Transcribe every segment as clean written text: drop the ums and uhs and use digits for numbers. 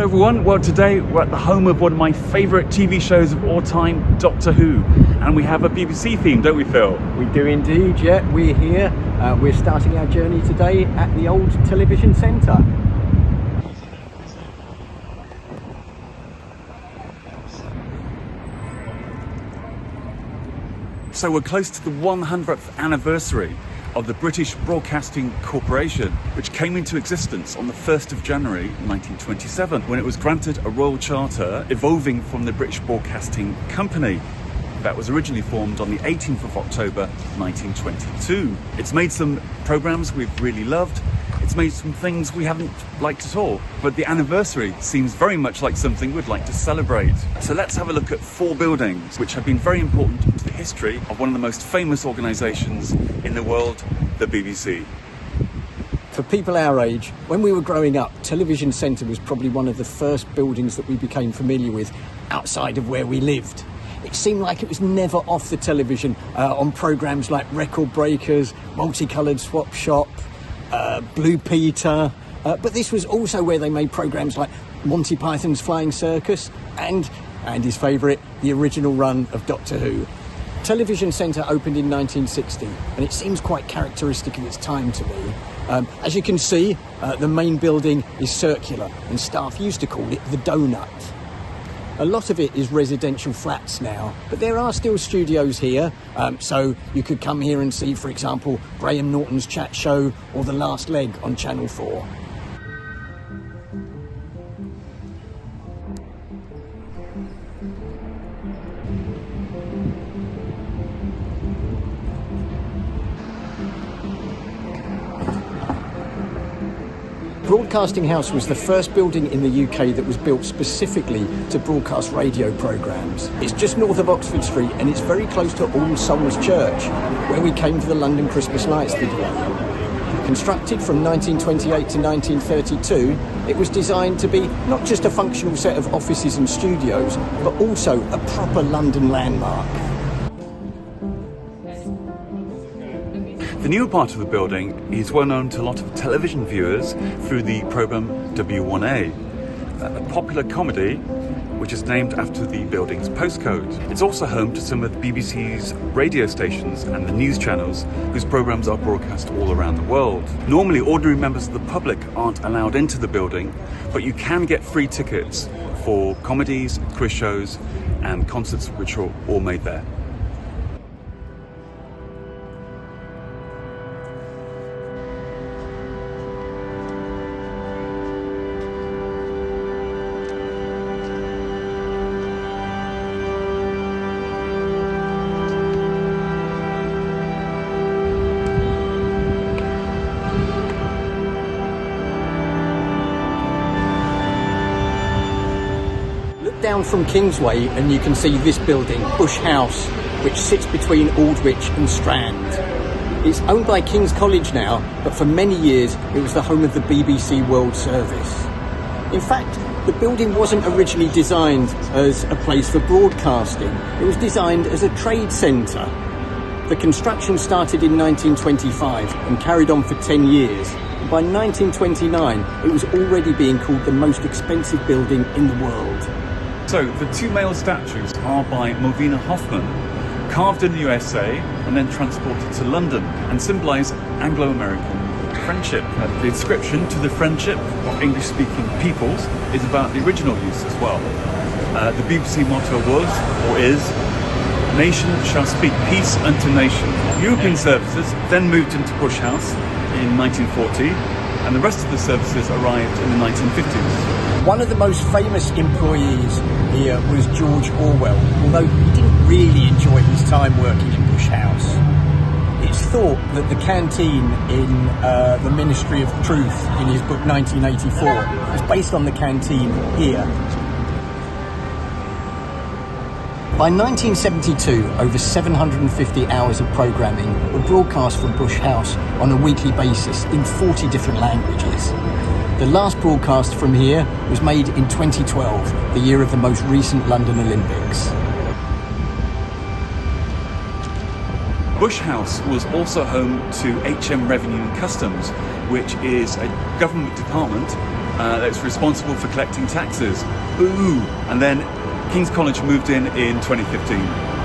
everyone. Well, today we're at the home of one of my favourite TV shows of all time, Doctor Who. And we have a BBC theme, don't we, Phil? We do indeed, yeah. We're here. We're starting our journey today at the old television centre. So we're close to the 100th anniversary of the British Broadcasting Corporation, which came into existence on the 1st of January 1927, when it was granted a royal charter evolving from the British Broadcasting Company. That was originally formed on the 18th of October 1922. It's made some programmes we've really loved. It's made some things we haven't liked at all. But the anniversary seems very much like something we'd like to celebrate. So let's have a look at 4 buildings which have been very important to the history of one of the most famous organisations in the world, the BBC. For people our age, when we were growing up, Television Centre was probably one of the first buildings that we became familiar with outside of where we lived. It seemed like it was never off the television on programmes like Record Breakers, Multicoloured Swap Shop, Blue Peter, but this was also where they made programmes like Monty Python's Flying Circus and Andy's favourite, the original run of Doctor Who. Television Centre opened in 1960 and it seems quite characteristic of its time to me. As you can see, the main building is circular and staff used to call it the Donut. A lot of it is residential flats now, but there are still studios here, so you could come here and see, for example, Graham Norton's Chat Show or The Last Leg on Channel 4. Broadcasting House was the first building in the UK that was built specifically to broadcast radio programmes. It's just north of Oxford Street and it's very close to All Souls Church, where we came for the London Christmas Lights video. Constructed from 1928 to 1932, it was designed to be not just a functional set of offices and studios, but also a proper London landmark. The newer part of the building is well known to a lot of television viewers through the programme W1A, a popular comedy which is named after the building's postcode. It's also home to some of the BBC's radio stations and the news channels whose programmes are broadcast all around the world. Normally, ordinary members of the public aren't allowed into the building, but you can get free tickets for comedies, quiz shows and concerts which are all made there. Down from Kingsway and you can see this building, Bush House, which sits between Aldwych and Strand. It's owned by King's College now, but for many years it was the home of the BBC World Service. In fact, the building wasn't originally designed as a place for broadcasting. It was designed as a trade centre. The construction started in 1925 and carried on for 10 years. By 1929, it was already being called the most expensive building in the world. So, the 2 male statues are by Movina Hoffman, carved in the USA and then transported to London and symbolise Anglo-American friendship. The inscription to the friendship of English-speaking peoples is about the original use as well. The BBC motto was, or is, "Nation shall speak peace unto nation." European services then moved into Bush House in 1940 and the rest of the services arrived in the 1950s. One of the most famous employees here was George Orwell, although he didn't really enjoy his time working in Bush House. It's thought that the canteen in the Ministry of Truth in his book 1984 is based on the canteen here. By 1972, over 750 hours of programming were broadcast from Bush House on a weekly basis in 40 different languages. The last broadcast from here was made in 2012, the year of the most recent London Olympics. Bush House was also home to HM Revenue and Customs, which is a government department that's responsible for collecting taxes. Ooh! And then King's College moved in 2015.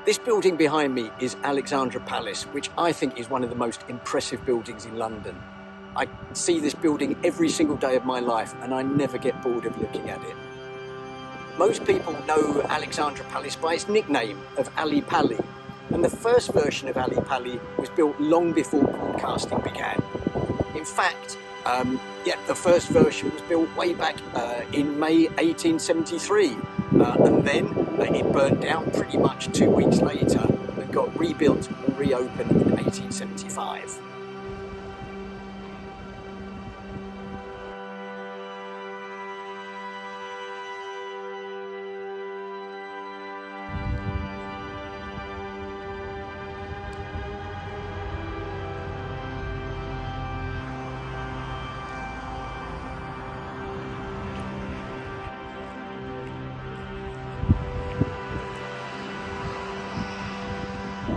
This building behind me is Alexandra Palace, which I think is one of the most impressive buildings in London. I see this building every single day of my life and I never get bored of looking at it. Most people know Alexandra Palace by its nickname of Ali Pali, and the first version of Ali Pali was built long before broadcasting began. In fact, the first version was built way back in May 1873, and then it burnt down pretty much 2 weeks later and got rebuilt and reopened in 1875.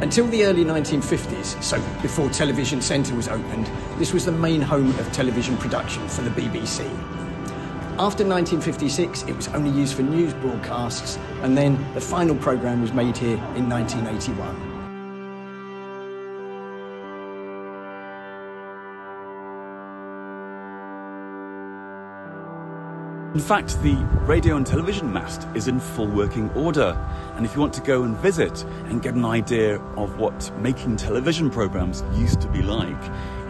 Until the early 1950s, so before Television Centre was opened, this was the main home of television production for the BBC. After 1956, it was only used for news broadcasts, and then the final programme was made here in 1981. In fact, the radio and television mast is in full working order, and if you want to go and visit and get an idea of what making television programmes used to be like,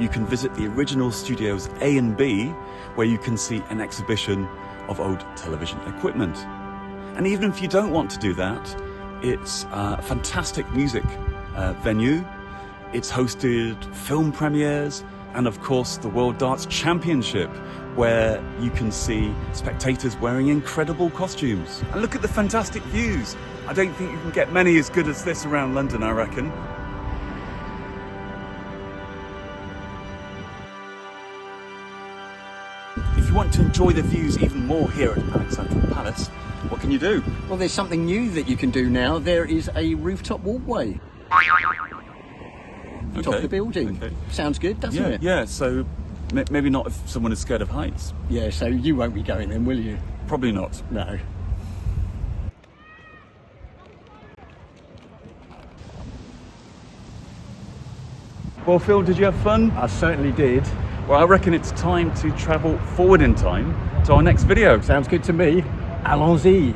you can visit the original studios A and B, where you can see an exhibition of old television equipment. And even if you don't want to do that, it's a fantastic music venue. It's hosted film premieres and of course the World Darts Championship, where you can see spectators wearing incredible costumes. And look at the fantastic views. I don't think you can get many as good as this around London, I reckon. If you want to enjoy the views even more here at Alexandra Palace, what can you do? Well, there's something new that you can do now. There is a rooftop walkway. Top of the building. Okay. Sounds good, doesn't it? Yeah, so maybe not if someone is scared of heights. Yeah, so you won't be going then, will you? Probably not. No. Well, Phil, did you have fun? I certainly did. Well, I reckon it's time to travel forward in time to our next video. Sounds good to me. Allons-y.